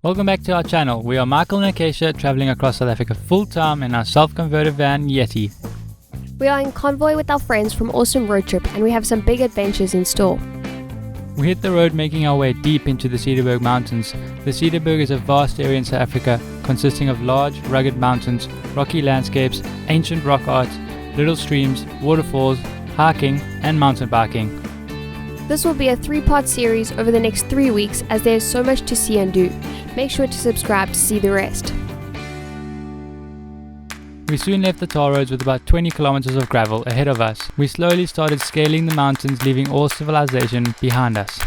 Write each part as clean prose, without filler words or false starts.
Welcome back to our channel. We are Michael and Acacia traveling across South Africa full-time in our self-converted van Yeti. We are in convoy with our friends from Awesome Road Trip and we have some big adventures in store. We hit the road making our way deep into the Cederberg mountains. The Cederberg is a vast area in South Africa consisting of large, rugged mountains, rocky landscapes, ancient rock art, little streams, waterfalls, hiking and mountain biking. This will be a 3-part series over the next 3 weeks as there is so much to see and do. Make sure to subscribe to see the rest. We soon left the tar roads with about 20 kilometers of gravel ahead of us. We slowly started scaling the mountains, leaving all civilization behind us.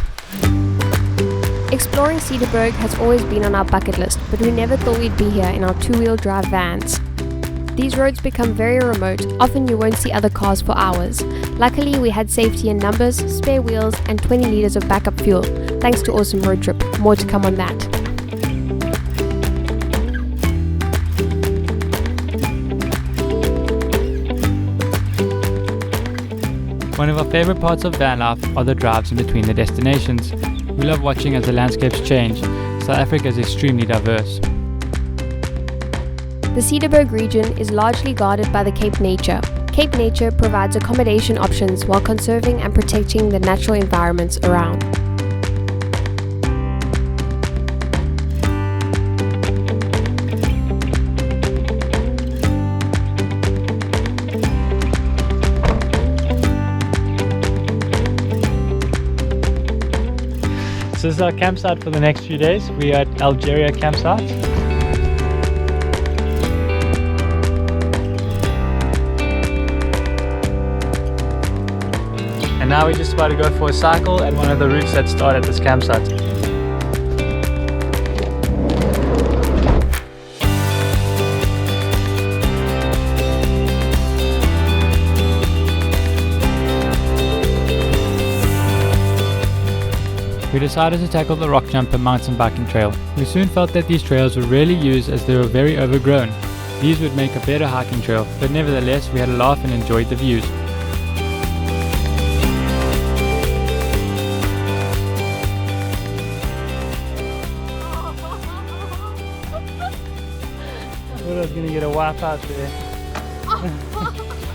Exploring Cederberg has always been on our bucket list, but we never thought we'd be here in our 2-wheel drive vans. These roads become very remote, often you won't see other cars for hours. Luckily we had safety in numbers, spare wheels and 20 litres of backup fuel, thanks to Awesome Road Trip. More to come on that. One of our favorite parts of van life are the drives in between the destinations. We love watching as the landscapes change. South Africa is extremely diverse. The Cederberg region is largely guarded by the Cape Nature. Cape Nature provides accommodation options while conserving and protecting the natural environments around. So this is our campsite for the next few days. We are at Algeria campsite. And now we're just about to go for a cycle at one of the routes that start at this campsite. We decided to tackle the rock jump and mountain biking trail. We soon felt that these trails were rarely used as they were very overgrown. These would make a better hiking trail, but nevertheless we had a laugh and enjoyed the views. I thought I was going to get a wipe out there.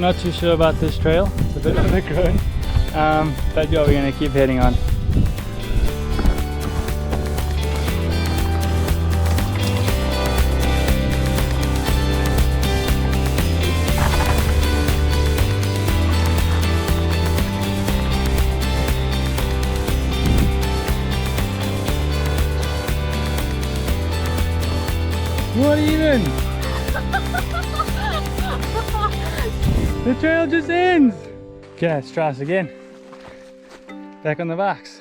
Not too sure about this trail, it's a bit overgrown. But yeah, we're going to keep heading on. What even? The trail just ends! Okay, let's try this again. Back on the bikes.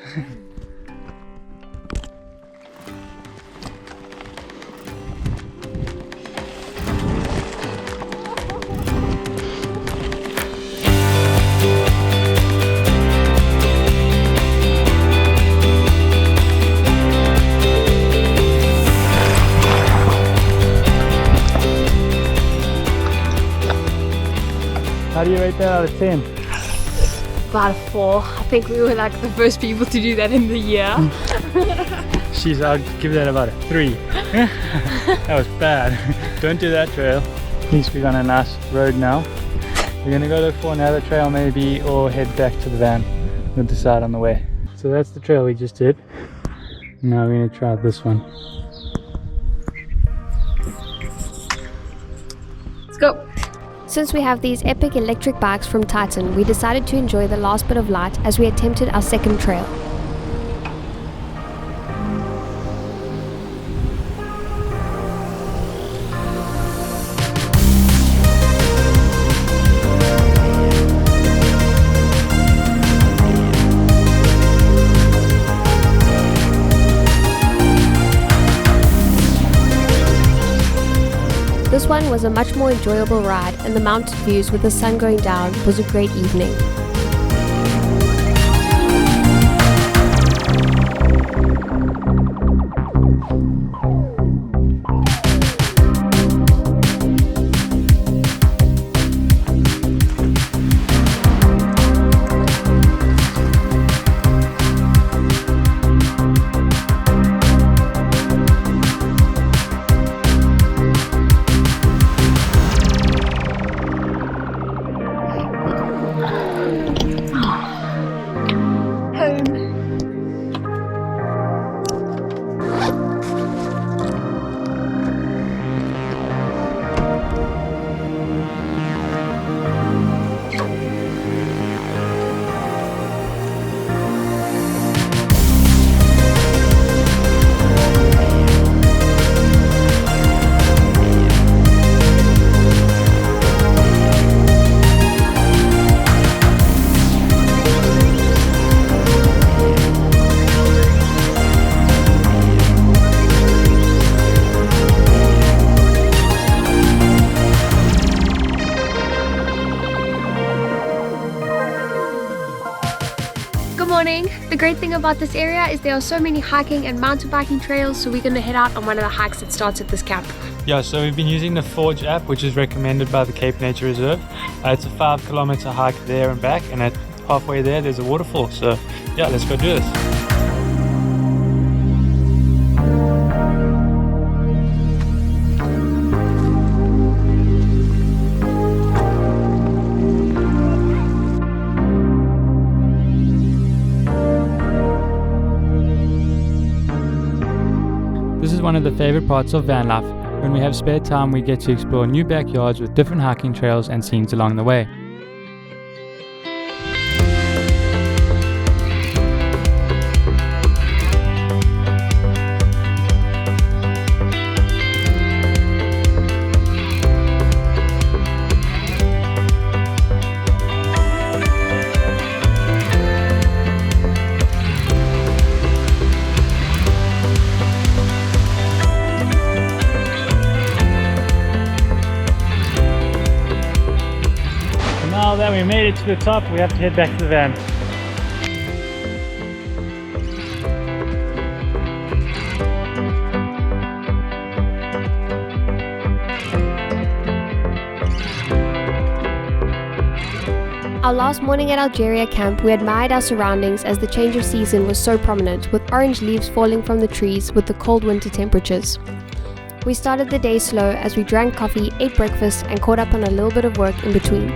How do you rate that out of 10? About a 4. I think we were like the first people to do that in the year. I'll give that about a 3. That was bad. Don't do that trail. At least we're on a nice road now. We're gonna go look for another trail maybe or head back to the van. We'll decide on the way. So that's the trail we just did. Now we're gonna try this one. Let's go! Since we have these epic electric bikes from Titan, we decided to enjoy the last bit of light as we attempted our second trail. This one was a much more enjoyable ride and the mountain views with the sun going down was a great evening. The great thing about this area is there are so many hiking and mountain biking trails, so we're going to head out on one of the hikes that starts at this camp. Yeah, so we've been using the Forge app, which is recommended by the Cape Nature Reserve. It's a 5-kilometer hike there and back, and at halfway there's a waterfall. So yeah, let's go do this. This is one of the favorite parts of van life. When we have spare time, we get to explore new backyards with different hiking trails and scenes along the way. Now that we made it to the top, we have to head back to the van. Our last morning at Algeria camp, we admired our surroundings as the change of season was so prominent, with orange leaves falling from the trees with the cold winter temperatures. We started the day slow as we drank coffee, ate breakfast, and caught up on a little bit of work in between.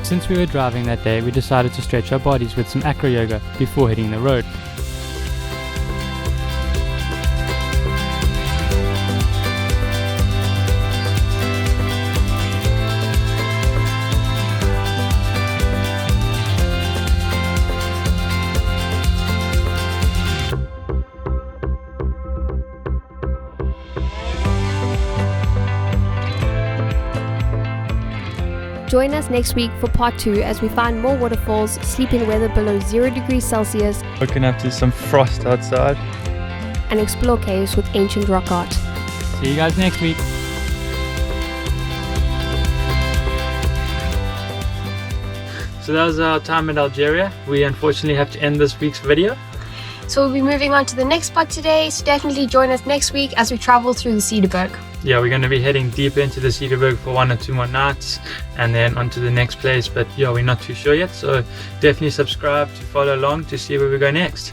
Since we were driving that day, we decided to stretch our bodies with some Acro Yoga before hitting the road. Join us next week for part 2 as we find more waterfalls, sleep in weather below 0 degrees Celsius, Looking up to some frost outside. and explore caves with ancient rock art. See you guys next week. So that was our time in Algeria. We unfortunately have to end this week's video. So we'll be moving on to the next spot today, so definitely join us next week as we travel through the Cederberg. Yeah, we're going to be heading deep into the Cederberg for 1 or 2 more nights and then on to the next place, but yeah, we're not too sure yet, so definitely subscribe to follow along to see where we go next.